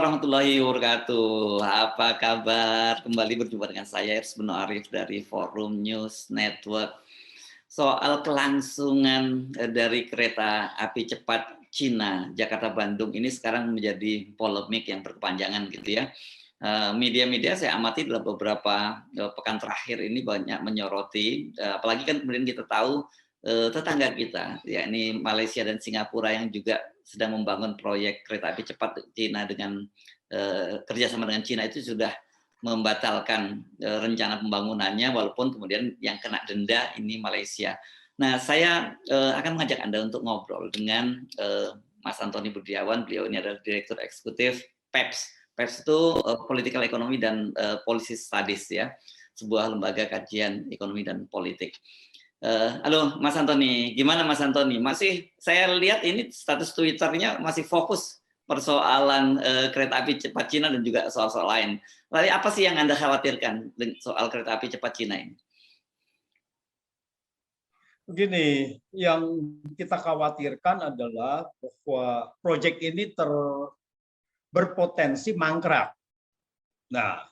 warahmatullahi wabarakatuh. Apa kabar? Kembali berjumpa dengan saya Irsbeno Arif dari Forum News Network. Soal kelangsungan dari kereta api cepat Cina Jakarta-Bandung ini sekarang menjadi polemik yang berkepanjangan gitu ya. Media-media saya amati dalam beberapa pekan terakhir ini banyak menyoroti, apalagi kan kemudian kita tahu tetangga kita, yakni Malaysia dan Singapura yang juga sedang membangun proyek kereta api cepat Cina dengan kerjasama dengan Cina itu sudah membatalkan rencana pembangunannya, walaupun kemudian yang kena denda ini Malaysia. Nah, saya akan mengajak Anda untuk ngobrol dengan Mas Antoni Budiawan. Beliau ini adalah Direktur Eksekutif PEPS. PEPS itu Political Economy dan Policy Studies ya, sebuah lembaga kajian ekonomi dan politik. Halo Mas Antoni, gimana Mas Antoni? Masih saya lihat ini status Twitternya masih fokus persoalan kereta api cepat Cina dan juga soal-soal lain. Lalu apa sih yang Anda khawatirkan soal kereta api cepat Cina ini? Begini, yang kita khawatirkan adalah bahwa proyek ini berpotensi mangkrak. Nah,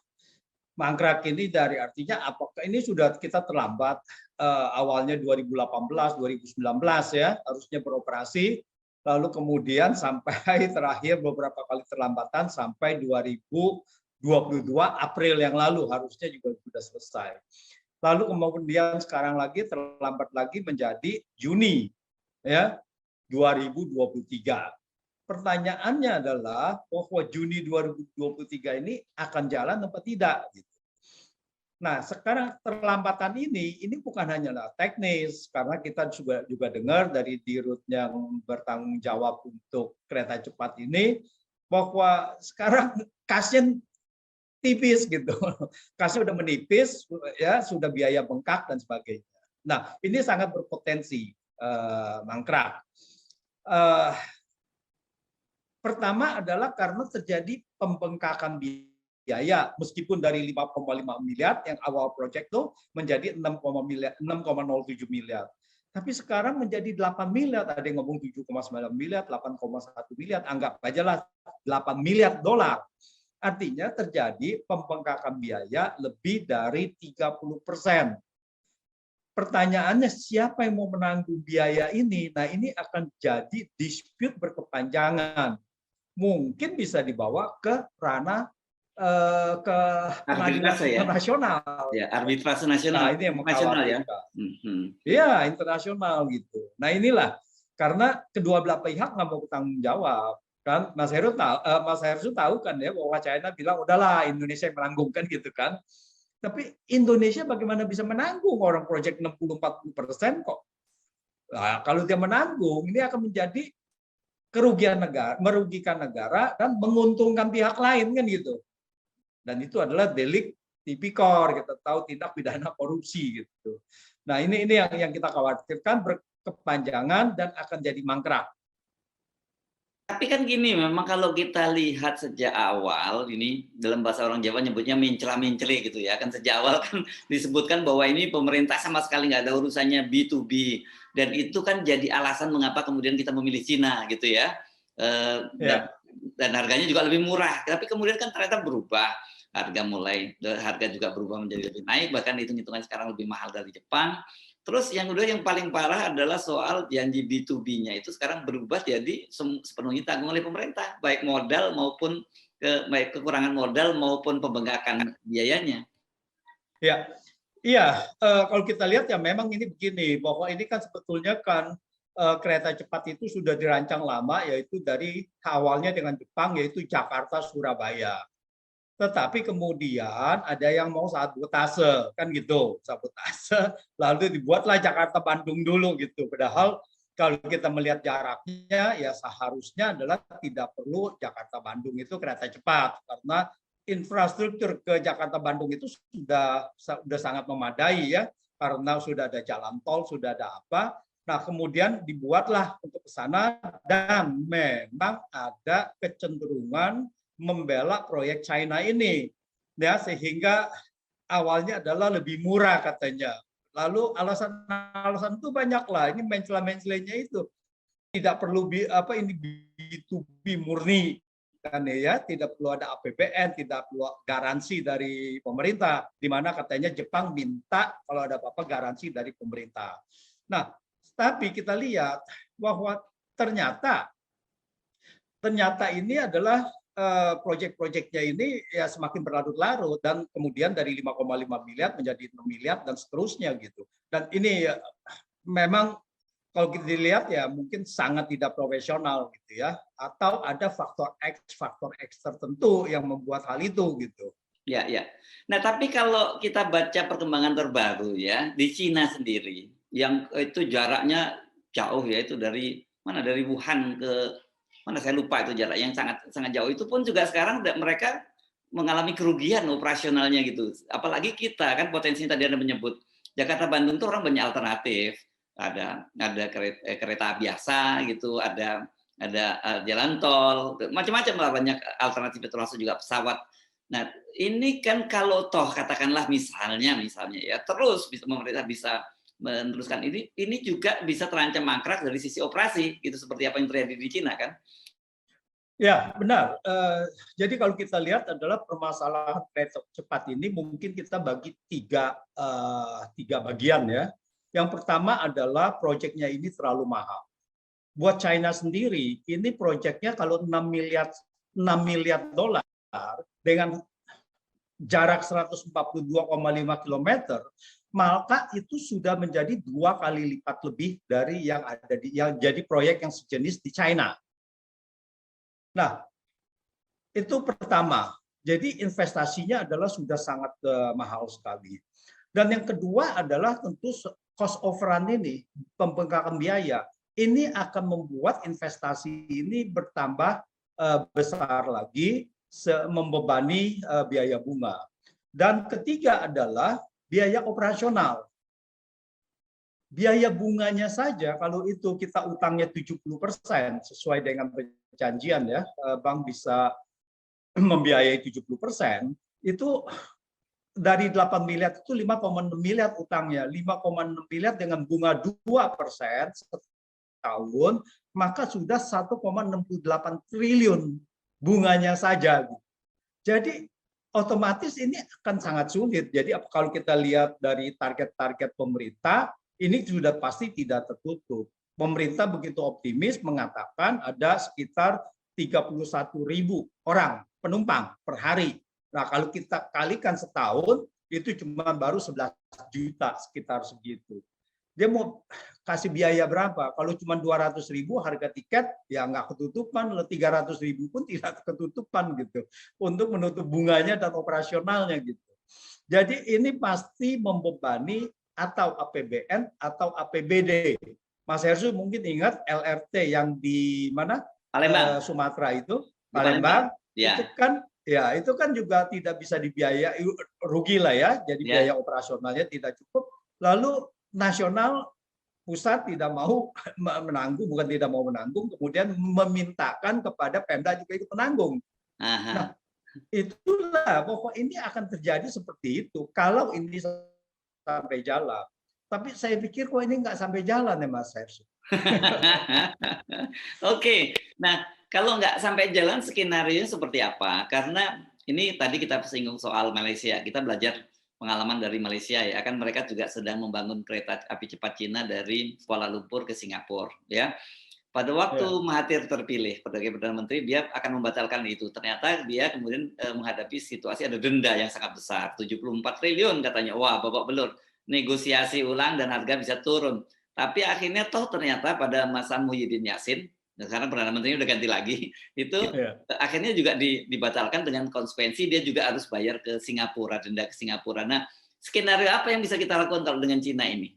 mangkrak ini dari artinya apakah ini sudah kita terlambat, awalnya 2018, 2019 ya harusnya beroperasi, lalu kemudian sampai terakhir beberapa kali terlambatan sampai 2022 April yang lalu harusnya juga sudah selesai. Lalu kemudian sekarang lagi terlambat lagi menjadi Juni ya 2023. Pertanyaannya adalah bahwa Juni 2023 ini akan jalan apa tidak gitu. Nah, sekarang terlambatan ini bukan hanya teknis, karena kita juga dengar dari dirut yang bertanggung jawab untuk kereta cepat ini bahwa sekarang kasnya tipis gitu. Kasnya udah menipis ya, sudah biaya bengkak dan sebagainya. Nah, ini sangat berpotensi mangkrak. Pertama adalah karena terjadi pembengkakan biaya, meskipun dari 5,5 miliar yang awal proyek itu menjadi 6,07 miliar. Tapi sekarang menjadi 8 miliar, ada yang ngomong 7,9 miliar, 8,1 miliar, anggap aja lah 8 miliar dolar. Artinya terjadi pembengkakan biaya lebih dari 30%. Pertanyaannya siapa yang mau menanggung biaya ini? Nah, ini akan jadi dispute berkepanjangan. Mungkin bisa dibawa ke ranah ke pengadilan internasional. Ya, arbitrase nasional. Nah, ini yang mengkhawatirkan. Ya, internasional gitu. Nah, inilah karena kedua belah pihak nggak mau bertanggung jawab. Kan Mas Heru tahu kan ya bahwa China bilang udahlah Indonesia yang menanggung kan gitu kan. Tapi Indonesia bagaimana bisa menanggung orang proyek 60-40% kok. Nah, kalau dia menanggung ini akan menjadi kerugian negara, merugikan negara dan menguntungkan pihak lain kan gitu. Dan itu adalah delik tipikor, kita tahu tindak pidana korupsi gitu. Nah, ini yang kita khawatirkan berkepanjangan dan akan jadi mangkrak. Tapi kan gini, memang kalau kita lihat sejak awal ini dalam bahasa orang Jawa nyebutnya mencela-menceli gitu ya. Kan sejak awal kan disebutkan bahwa ini pemerintah sama sekali nggak ada urusannya B2B. Dan itu kan jadi alasan mengapa kemudian kita memilih Cina gitu ya. Dan harganya juga lebih murah. Tapi kemudian kan ternyata berubah. Harga juga berubah menjadi lebih naik, bahkan hitung-hitungan sekarang lebih mahal dari Jepang. Terus yang kedua yang paling parah adalah soal janji B2B-nya itu sekarang berubah jadi sepenuhnya tanggung oleh pemerintah, baik modal maupun baik kekurangan modal maupun pembengkakan biayanya. Ya, iya. Kalau kita lihat ya memang ini begini, bahwa ini kan sebetulnya kan kereta cepat itu sudah dirancang lama, yaitu dari awalnya dengan Jepang, yaitu Jakarta Surabaya. Tetapi kemudian ada yang mau sabotase, kan gitu, sabotase, lalu dibuatlah Jakarta Bandung dulu gitu. Padahal kalau kita melihat jaraknya, ya seharusnya adalah tidak perlu Jakarta Bandung itu kereta cepat, karena infrastruktur ke Jakarta Bandung itu sudah sangat memadai ya, karena sudah ada jalan tol, sudah ada apa. Nah, kemudian dibuatlah untuk ke sana dan memang ada kecenderungan membela proyek China ini ya, sehingga awalnya adalah lebih murah katanya. Lalu alasan itu banyak lah, ini mencela-mencelanya itu tidak perlu ini B2B murni kan ya, tidak perlu ada APBN, tidak perlu garansi dari pemerintah, di mana katanya Jepang minta kalau ada apa-apa garansi dari pemerintah. Nah, tapi kita lihat bahwa ternyata ini adalah proyek-proyeknya ini ya semakin berlarut-larut, dan kemudian dari 5,5 miliar menjadi 6 miliar dan seterusnya gitu. Dan ini memang kalau kita dilihat ya mungkin sangat tidak profesional gitu ya, atau ada faktor X tertentu yang membuat hal itu gitu. Ya, ya. Nah, tapi kalau kita baca perkembangan terbaru ya di Cina sendiri, yang itu jaraknya jauh ya, itu dari mana, dari Wuhan ke mana saya lupa itu jarak yang sangat sangat jauh, itu pun juga sekarang mereka mengalami kerugian operasionalnya gitu. Apalagi kita kan potensinya tadi Anda menyebut Jakarta Bandung tuh orang banyak alternatif. Ada kereta biasa gitu, ada jalan tol, macam-macam lah, banyak alternatif, termasuk juga pesawat. Nah, ini kan kalau toh katakanlah misalnya ya terus pemerintah bisa meneruskan ini juga bisa terancam mangkrak dari sisi operasi gitu, seperti apa yang terjadi di Cina kan? Ya, benar. Jadi kalau kita lihat adalah permasalahan kereta cepat ini mungkin kita bagi tiga bagian ya. Yang pertama adalah proyeknya ini terlalu mahal. Buat China sendiri, ini proyeknya kalau 6 miliar dolar dengan jarak 142,5 km, maka itu sudah menjadi 2 kali lipat lebih dari yang ada yang jadi proyek yang sejenis di China. Nah, itu pertama. Jadi investasinya adalah sudah sangat mahal sekali. Dan yang kedua adalah tentu cost overrun ini, pembengkakan biaya, ini akan membuat investasi ini bertambah besar lagi, membebani biaya bunga. Dan ketiga adalah biaya operasional. Biaya bunganya saja kalau itu kita utangnya 70% sesuai dengan perjanjian ya, bank bisa membiayai 70%, itu dari 8 miliar itu 5,6 miliar utangnya, 5,6 miliar dengan bunga 2% setahun, maka sudah 1,68 triliun bunganya saja. Jadi otomatis ini akan sangat sulit. Jadi kalau kita lihat dari target-target pemerintah, ini sudah pasti tidak tertutup. Pemerintah begitu optimis mengatakan ada sekitar 31.000 orang penumpang per hari. Nah, kalau kita kalikan setahun, itu cuma baru 11 juta, sekitar segitu. Dia mau kasih biaya berapa? Kalau cuma 200.000 harga tiket, ya nggak ketutupan. 300.000 pun tidak ketutupan gitu, untuk menutup bunganya dan operasionalnya gitu. Jadi ini pasti membebani atau APBN atau APBD. Mas Hersu mungkin ingat LRT yang di mana? Palembang. Sumatera itu, Palembang. Ya. Itu kan juga tidak bisa dibiayai, rugi lah ya, jadi biaya operasionalnya tidak cukup. Lalu nasional, pusat tidak mau menanggung, bukan tidak mau menanggung, kemudian memintakan kepada Pemda juga ikut menanggung. Nah, itulah bahwa ini akan terjadi seperti itu kalau ini sampai jalan. Tapi saya pikir kok ini nggak sampai jalan ya Mas Hersu. Oke, nah kalau nggak sampai jalan skenario seperti apa? Karena ini tadi kita singgung soal Malaysia, kita belajar pengalaman dari Malaysia ya, kan mereka juga sedang membangun kereta api cepat Cina dari Kuala Lumpur ke Singapura ya. Pada waktu Mahathir terpilih sebagai Perdana Menteri, dia akan membatalkan itu. Ternyata dia kemudian menghadapi situasi ada denda yang sangat besar, 74 triliun katanya. Wah, babak belur. Negosiasi ulang dan harga bisa turun. Tapi akhirnya toh ternyata pada masa Muhyiddin Yassin, sekarang Perdana Menterinya udah ganti lagi, itu akhirnya juga dibatalkan dengan konsekuensi dia juga harus bayar ke Singapura, denda ke Singapura. Nah, skenario apa yang bisa kita lakukan kalau dengan Cina ini?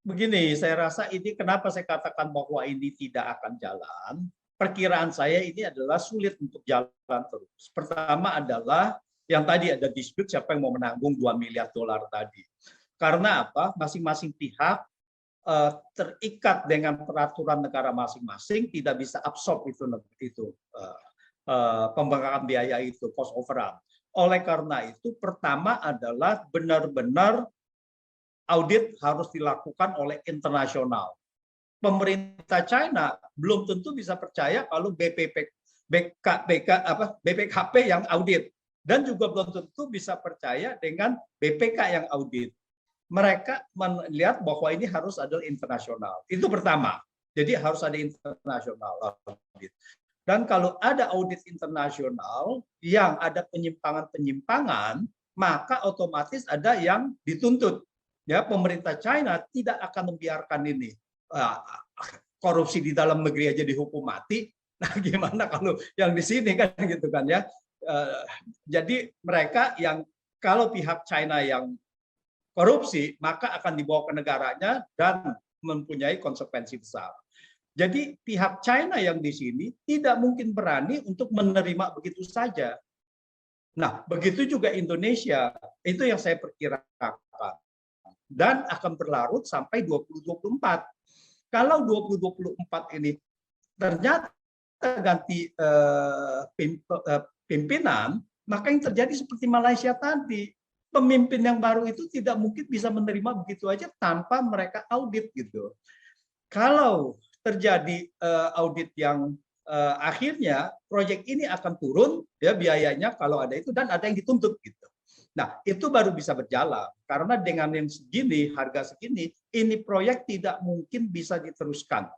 Begini, saya rasa ini kenapa saya katakan bahwa ini tidak akan jalan. Perkiraan saya ini adalah sulit untuk jalan terus. Pertama adalah yang tadi ada dispute siapa yang mau menanggung 2 miliar dolar tadi. Karena apa? Masing-masing pihak terikat dengan peraturan negara masing-masing, tidak bisa absorb itu pembengkakan biaya itu, cost overrun. Oleh karena itu, pertama adalah benar-benar audit harus dilakukan oleh internasional. Pemerintah China belum tentu bisa percaya kalau BPKP yang audit, dan juga belum tentu bisa percaya dengan BPK yang audit. Mereka melihat bahwa ini harus ada internasional. Itu pertama. Jadi harus ada internasional audit. Dan kalau ada audit internasional yang ada penyimpangan-penyimpangan, maka otomatis ada yang dituntut. Ya, pemerintah China tidak akan membiarkan ini. Korupsi di dalam negeri aja dihukum mati. Nah, gimana kalau yang di sini kan gitu kan ya. Jadi mereka yang kalau pihak China yang korupsi, maka akan dibawa ke negaranya dan mempunyai konsekuensi besar. Jadi pihak China yang di sini tidak mungkin berani untuk menerima begitu saja. Nah, begitu juga Indonesia, itu yang saya perkirakan. Dan akan berlarut sampai 2024. Kalau 2024 ini ternyata ganti pimpinan, maka yang terjadi seperti Malaysia tadi. Pemimpin yang baru itu tidak mungkin bisa menerima begitu aja tanpa mereka audit gitu. Kalau terjadi audit yang akhirnya proyek ini akan turun ya biayanya kalau ada itu dan ada yang dituntut gitu. Nah, itu baru bisa berjalan karena dengan yang segini, harga segini, ini proyek tidak mungkin bisa diteruskan.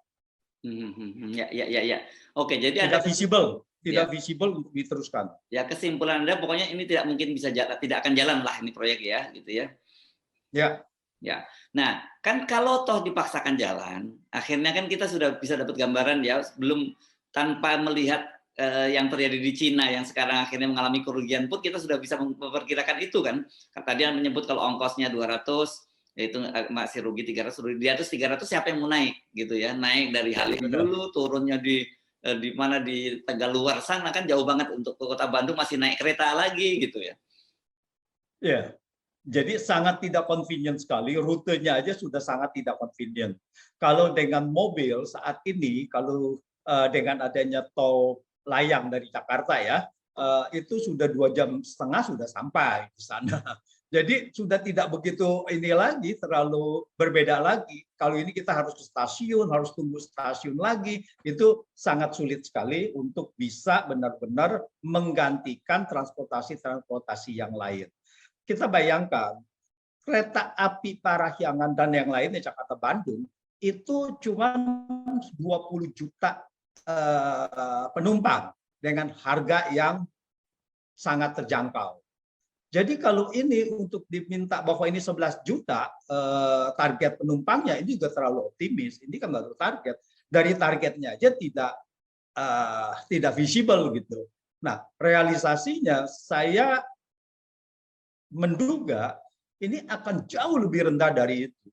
Ya. Oke, jadi ada visible, tidak visible untuk diteruskan. Ya, kesimpulan Anda pokoknya ini tidak mungkin bisa tidak akan jalan lah ini proyek ya, gitu ya. Ya. Ya. Nah, kan kalau toh dipaksakan jalan, akhirnya kan kita sudah bisa dapat gambaran ya, belum tanpa melihat yang terjadi di Cina yang sekarang akhirnya mengalami kerugian pun kita sudah bisa memperkirakan itu kan. Tadi yang menyebut kalau ongkosnya 200 yaitu masih rugi 300, di atas 300 siapa yang mau naik gitu ya. Naik dari Halim dulu, turunnya di mana di Tegaluar sana kan jauh banget, untuk ke Kota Bandung masih naik kereta lagi gitu ya. Ya. Jadi sangat tidak convenient sekali, rutenya aja sudah sangat tidak convenient. Kalau dengan mobil saat ini, kalau dengan adanya tol layang dari Jakarta ya, itu sudah 2,5 jam sudah sampai di sana. Jadi sudah tidak begitu ini lagi, terlalu berbeda lagi. Kalau ini kita harus ke stasiun, harus tunggu stasiun lagi, itu sangat sulit sekali untuk bisa benar-benar menggantikan transportasi yang lain. Kita bayangkan, kereta api Parahyangan dan yang lainnya Jakarta Bandung, itu cuma 20 juta penumpang dengan harga yang sangat terjangkau. Jadi kalau ini untuk diminta bahwa ini 11 juta target penumpangnya, ini juga terlalu optimis. Ini kan baru target. Dari targetnya aja tidak visible gitu. Nah, realisasinya saya menduga ini akan jauh lebih rendah dari itu.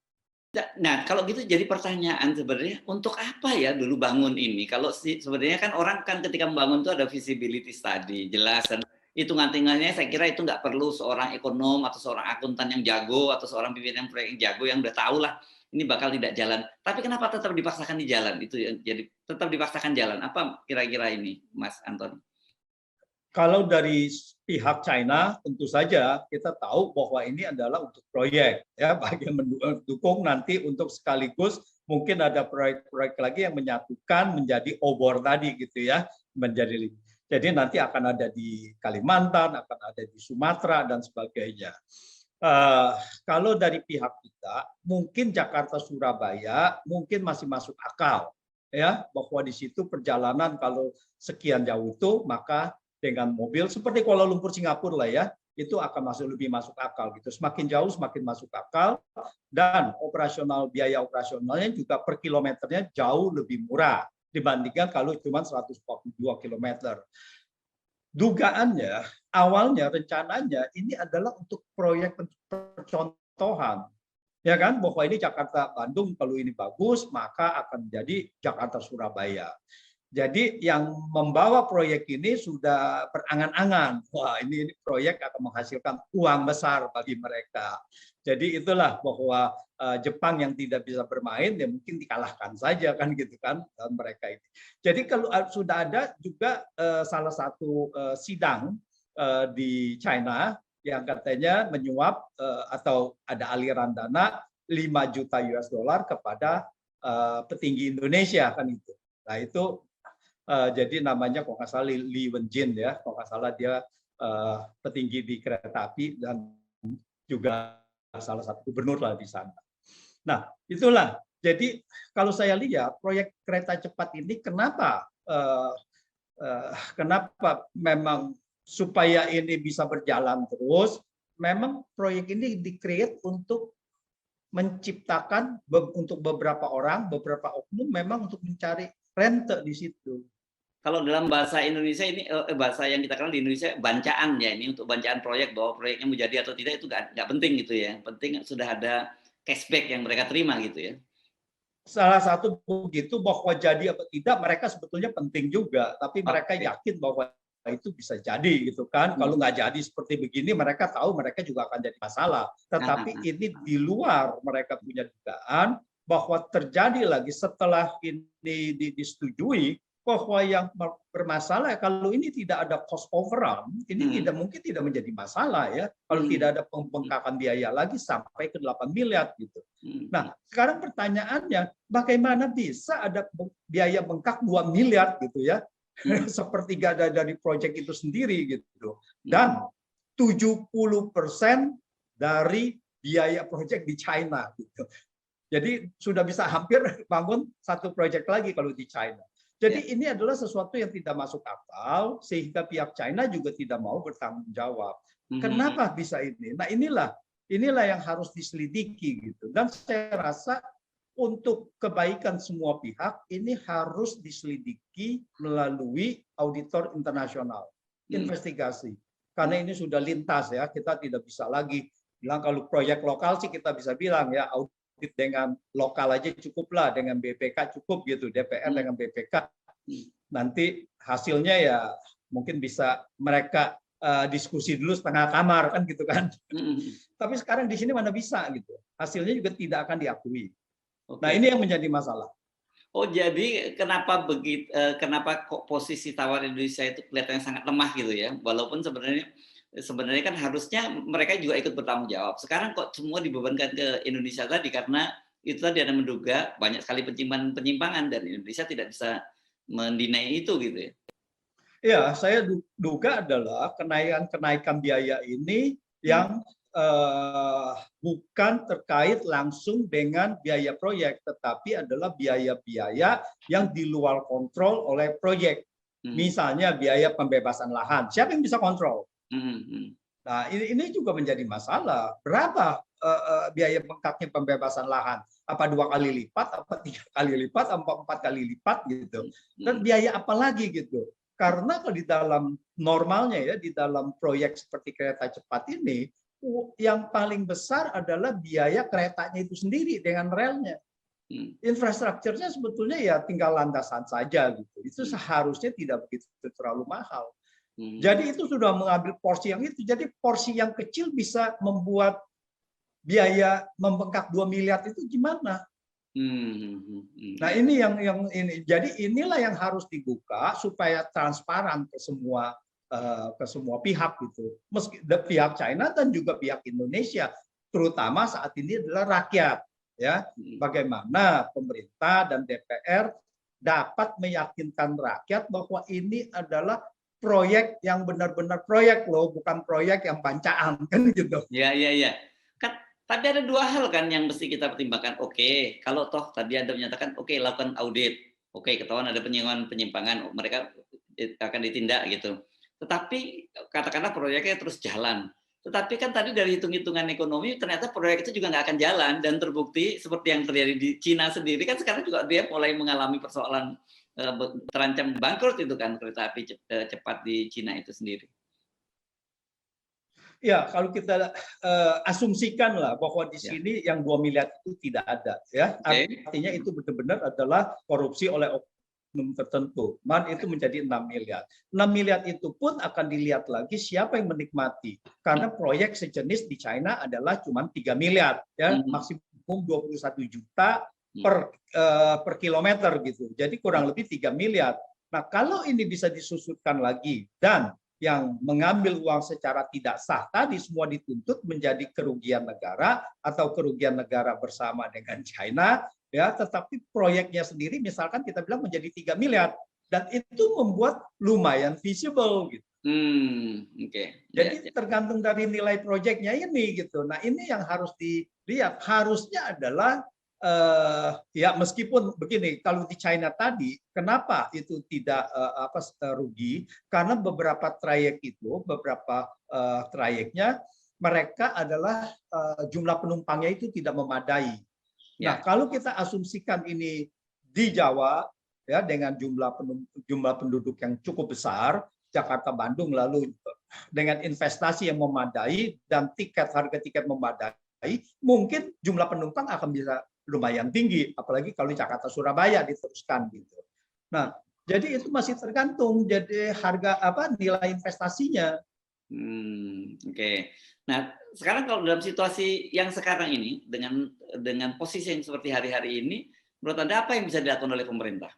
Nah, kalau gitu jadi pertanyaan sebenarnya, untuk apa ya dulu bangun ini? Kalau sebenarnya kan orang kan ketika membangun itu ada visibility study, jelas, dan hitung-hitungannya saya kira itu nggak perlu seorang ekonom atau seorang akuntan yang jago atau seorang pimpinan proyek yang jago yang udah tahu lah ini bakal tidak jalan. Tapi kenapa tetap dipaksakan di jalan? Itu jadi tetap dipaksakan jalan. Apa kira-kira ini, Mas Anton? Kalau dari pihak China, tentu saja kita tahu bahwa ini adalah untuk proyek, ya, bagian mendukung nanti untuk sekaligus mungkin ada proyek-proyek lagi yang menyatukan menjadi obor tadi gitu ya, jadi nanti akan ada di Kalimantan, akan ada di Sumatera dan sebagainya. Kalau dari pihak kita, mungkin Jakarta Surabaya mungkin masih masuk akal, ya, bahwa di situ perjalanan kalau sekian jauh itu maka dengan mobil seperti Kuala Lumpur Singapura lah ya, itu akan lebih masuk akal gitu. Semakin jauh semakin masuk akal, dan biaya operasionalnya juga per kilometernya jauh lebih murah dibandingkan kalau cuma 142 km. Dugaannya, awalnya rencananya ini adalah untuk proyek percontohan. Ya kan, bahwa ini Jakarta Bandung kalau ini bagus maka akan menjadi Jakarta Surabaya. Jadi yang membawa proyek ini sudah berangan-angan, wah ini proyek akan menghasilkan uang besar bagi mereka. Jadi itulah bahwa Jepang yang tidak bisa bermain ya mungkin dikalahkan saja kan gitu kan mereka ini. Jadi kalau sudah ada juga salah satu sidang di China yang katanya menyuap atau ada aliran dana 5 juta US dollar kepada petinggi Indonesia kan itu. Nah itu Jadi namanya kalau nggak salah Li Wenjin ya, kalau nggak salah dia petinggi di kereta api dan juga salah satu gubernur lah di sana. Nah, itulah. Jadi kalau saya lihat proyek kereta cepat ini kenapa memang supaya ini bisa berjalan terus, memang proyek ini di-create untuk menciptakan untuk beberapa orang, beberapa oknum memang untuk mencari rente di situ. Kalau dalam bahasa Indonesia ini bahasa yang kita kenal di Indonesia bancaan ya, ini untuk bancaan proyek bahwa proyeknya mau jadi atau tidak itu nggak penting gitu ya. Penting sudah ada cashback yang mereka terima gitu ya. Salah satu begitu bahwa jadi atau tidak mereka sebetulnya penting juga, tapi mereka yakin bahwa itu bisa jadi gitu kan. Kalau nggak jadi seperti begini, mereka tahu mereka juga akan jadi masalah. Tetapi ini di luar mereka punya dugaan bahwa terjadi lagi setelah ini disetujui bahwa yang bermasalah kalau ini tidak ada cost overrun, ini mungkin tidak menjadi masalah ya. Kalau tidak ada pembengkakan biaya lagi sampai ke 8 miliar gitu. Nah, sekarang pertanyaannya bagaimana bisa ada biaya bengkak 2 miliar gitu ya? Sepertiga dari proyek itu sendiri gitu. Dan 70% dari biaya proyek di China gitu. Jadi sudah bisa hampir bangun satu proyek lagi kalau di China. Jadi ini adalah sesuatu yang tidak masuk akal sehingga pihak China juga tidak mau bertanggung jawab. Kenapa bisa ini? Nah, inilah yang harus diselidiki gitu. Dan saya rasa untuk kebaikan semua pihak ini harus diselidiki melalui auditor internasional, investigasi. Karena ini sudah lintas ya, kita tidak bisa lagi bilang kalau proyek lokal sih kita bisa bilang ya audit dengan lokal aja cukuplah, dengan BPK cukup gitu, DPR dengan BPK. Nanti hasilnya ya mungkin bisa mereka diskusi dulu setengah kamar kan gitu kan. Tapi sekarang di sini mana bisa gitu. Hasilnya juga tidak akan diakui. Nah, ini yang menjadi masalah. Oh, jadi kenapa kok posisi tawar Indonesia itu kelihatannya sangat lemah gitu ya? Walaupun sebenarnya kan harusnya mereka juga ikut bertanggung jawab. Sekarang kok semua dibebankan ke Indonesia tadi karena itu tadi ada menduga banyak sekali penyimpangan dan Indonesia tidak bisa mendinai itu gitu ya. Ya, saya duga adalah kenaikan biaya ini yang bukan terkait langsung dengan biaya proyek, tetapi adalah biaya-biaya yang di luar kontrol oleh proyek. Misalnya biaya pembebasan lahan, siapa yang bisa kontrol? Nah, ini juga menjadi masalah. Berapa biaya bengkaknya pembebasan lahan? Apa 2 kali lipat, apa 3 kali lipat, apa 4 kali lipat gitu? Dan biaya apa lagi gitu? Karena kalau di dalam normalnya ya, di dalam proyek seperti kereta cepat ini, yang paling besar adalah biaya keretanya itu sendiri dengan relnya. Infrastrukturnya sebetulnya ya tinggal landasan saja gitu. Itu seharusnya tidak begitu terlalu mahal. Jadi itu sudah mengambil porsi yang itu. Jadi porsi yang kecil bisa membuat biaya membengkak 2 miliar itu gimana? Nah, ini yang ini. Jadi inilah yang harus dibuka supaya transparan ke semua pihak gitu. Meski pihak China dan juga pihak Indonesia, terutama saat ini adalah rakyat ya. Bagaimana pemerintah dan DPR dapat meyakinkan rakyat bahwa ini adalah proyek yang benar-benar proyek loh, bukan proyek yang bancaan kan gitu. Iya. Kan tapi ada 2 hal kan yang mesti kita pertimbangkan. Oke, kalau toh tadi Anda menyatakan oke lakukan audit. Oke, ketahuan ada penyimpangan, mereka akan ditindak gitu. Tetapi katakanlah proyeknya terus jalan. Tetapi kan tadi dari hitung-hitungan ekonomi ternyata proyek itu juga nggak akan jalan dan terbukti seperti yang terjadi di Cina sendiri kan sekarang juga dia mulai mengalami persoalan terancam bangkrut itu kan kereta api cepat di Cina itu sendiri. Ya, kalau kita asumsikanlah bahwa di sini yang 2 miliar itu tidak ada ya. Artinya itu benar-benar adalah korupsi oleh oknum tertentu. Itu menjadi 6 miliar. 6 miliar itu pun akan dilihat lagi siapa yang menikmati. Karena proyek sejenis di China adalah cuma 3 miliar ya, maksimum 21 juta per kilometer gitu. Jadi kurang lebih 3 miliar. Nah, kalau ini bisa disusutkan lagi dan yang mengambil uang secara tidak sah tadi semua dituntut menjadi kerugian negara atau kerugian negara bersama dengan China ya, tetapi proyeknya sendiri misalkan kita bilang menjadi 3 miliar. dan itu membuat lumayan visible gitu. Oke. Jadi tergantung dari nilai proyeknya ini gitu. Nah ini yang harus dilihat. Harusnya adalah ya meskipun begini, kalau di China tadi, kenapa itu tidak rugi? Karena beberapa trayek itu, beberapa trayeknya mereka adalah jumlah penumpangnya itu tidak memadai. Nah kalau kita asumsikan ini di Jawa ya dengan jumlah penduduk yang cukup besar, Jakarta Bandung, lalu dengan investasi yang memadai dan harga tiket memadai, mungkin jumlah penumpang akan bisa lumayan tinggi, apalagi kalau Jakarta Surabaya diteruskan gitu. Nah, jadi itu masih tergantung jadi harga nilai investasinya. Oke. Nah, sekarang kalau dalam situasi yang sekarang ini dengan posisi yang seperti hari-hari ini, menurut Anda apa yang bisa dilakukan oleh pemerintah?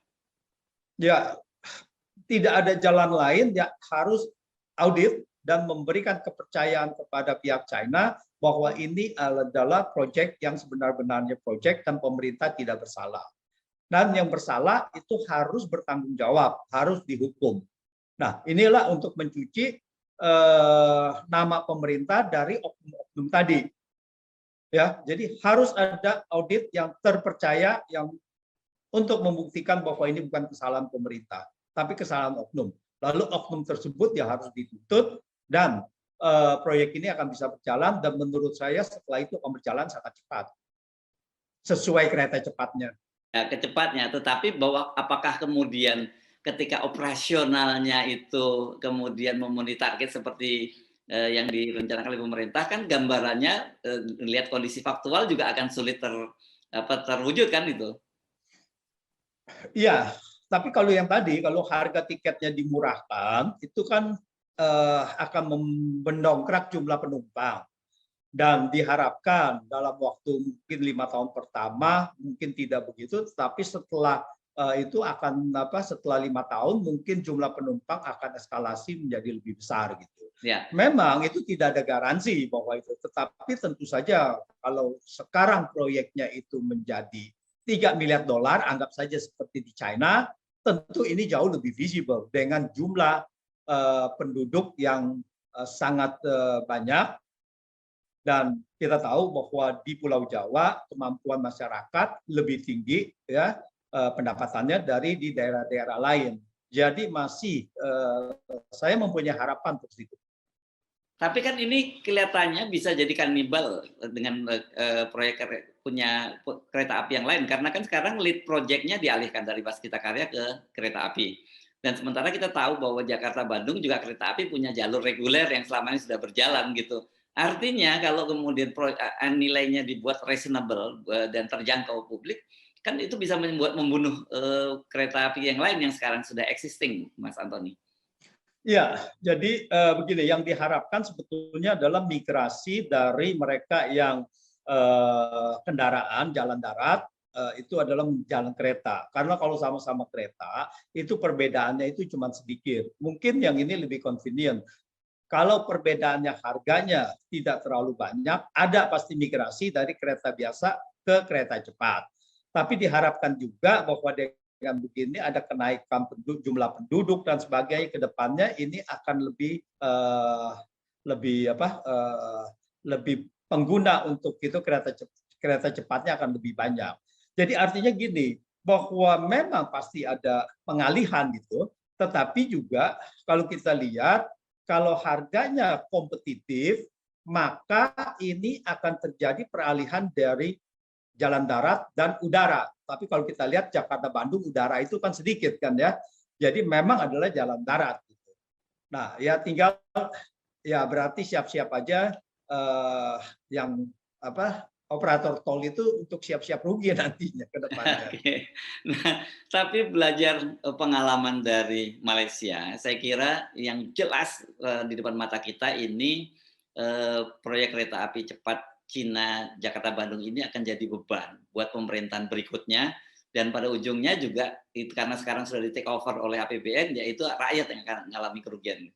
Ya, tidak ada jalan lain, ya harus audit dan memberikan kepercayaan kepada pihak China bahwa ini adalah proyek yang sebenar-benarnya proyek dan pemerintah tidak bersalah. Dan yang bersalah itu harus bertanggung jawab, harus dihukum. Nah, inilah untuk mencuci nama pemerintah dari oknum-oknum tadi. Ya, jadi harus ada audit yang terpercaya yang untuk membuktikan bahwa ini bukan kesalahan pemerintah, tapi kesalahan oknum. Lalu oknum tersebut ya harus dituntut dan proyek ini akan bisa berjalan dan menurut saya setelah itu akan berjalan sangat cepat. Sesuai kereta cepatnya. Ya, kecepatnya, tetapi bahwa apakah kemudian ketika operasionalnya itu kemudian memenuhi target seperti yang direncanakan oleh pemerintah, kan gambarannya lihat kondisi faktual juga akan sulit terwujud kan itu. Iya, tapi kalau yang tadi, kalau harga tiketnya dimurahkan, itu kan akan mendongkrak jumlah penumpang. Dan diharapkan dalam waktu mungkin 5 tahun pertama mungkin tidak begitu, tetapi setelah itu akan setelah 5 tahun mungkin jumlah penumpang akan eskalasi menjadi lebih besar gitu. Ya. Memang itu tidak ada garansi bahwa itu, tetapi tentu saja kalau sekarang proyeknya itu menjadi $3 miliar, anggap saja seperti di China, tentu ini jauh lebih visible dengan jumlah penduduk yang sangat banyak. Dan kita tahu bahwa di Pulau Jawa kemampuan masyarakat lebih tinggi ya pendapatannya dari di daerah-daerah lain. Jadi masih saya mempunyai harapan untuk itu. Tapi kan ini kelihatannya bisa jadi kanibal dengan proyek punya kereta api yang lain, karena kan sekarang lead project-nya dialihkan dari Waskita Karya ke kereta api. Dan sementara kita tahu bahwa Jakarta Bandung juga kereta api punya jalur reguler yang selama ini sudah berjalan gitu. Artinya kalau kemudian nilainya dibuat reasonable dan terjangkau publik, kan itu bisa membunuh kereta api yang lain yang sekarang sudah existing, Mas Antoni. Ya, jadi begini, yang diharapkan sebetulnya adalah migrasi dari mereka yang kendaraan jalan darat itu adalah jalan kereta. Karena kalau sama-sama kereta, itu perbedaannya itu cuma sedikit. Mungkin yang ini lebih convenient. Kalau perbedaannya harganya tidak terlalu banyak, ada pasti migrasi dari kereta biasa ke kereta cepat. Tapi diharapkan juga bahwa dengan begini ada kenaikan jumlah penduduk dan sebagainya ke depannya ini akan lebih pengguna untuk itu kereta cepatnya akan lebih banyak. Jadi artinya gini, bahwa memang pasti ada pengalihan gitu, tetapi juga kalau kita lihat kalau harganya kompetitif, maka ini akan terjadi peralihan dari jalan darat dan udara. Tapi kalau kita lihat Jakarta Bandung udara itu kan sedikit kan ya. Jadi memang adalah jalan darat. Nah ya tinggal ya berarti siap-siap aja yang operator tol itu untuk siap-siap rugi nantinya ke depannya. Oke. Nah, tapi belajar pengalaman dari Malaysia, saya kira yang jelas di depan mata kita ini proyek kereta api cepat Cina Jakarta Bandung ini akan jadi beban buat pemerintahan berikutnya dan pada ujungnya juga itu karena sekarang sudah di take over oleh APBN, yaitu rakyat yang akan mengalami kerugian.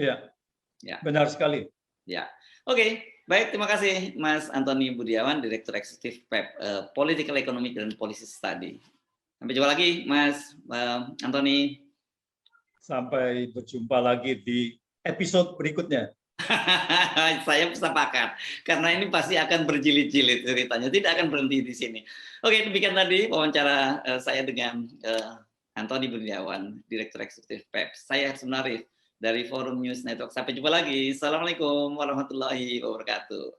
Iya, ya. Benar sekali. Ya, oke. Baik, terima kasih Mas Antoni Budiawan, Direktur Eksekutif PEP, Political Economic dan Policy Study. Sampai jumpa lagi, Mas Antoni. Sampai berjumpa lagi di episode berikutnya. Saya sepakat, karena ini pasti akan berjilid-jilid ceritanya, tidak akan berhenti di sini. Oke, demikian tadi wawancara saya dengan Antoni Budiawan, Direktur Eksekutif PEPS. Saya Harsun Arif dari Forum News Network. Sampai jumpa lagi. Assalamualaikum warahmatullahi wabarakatuh.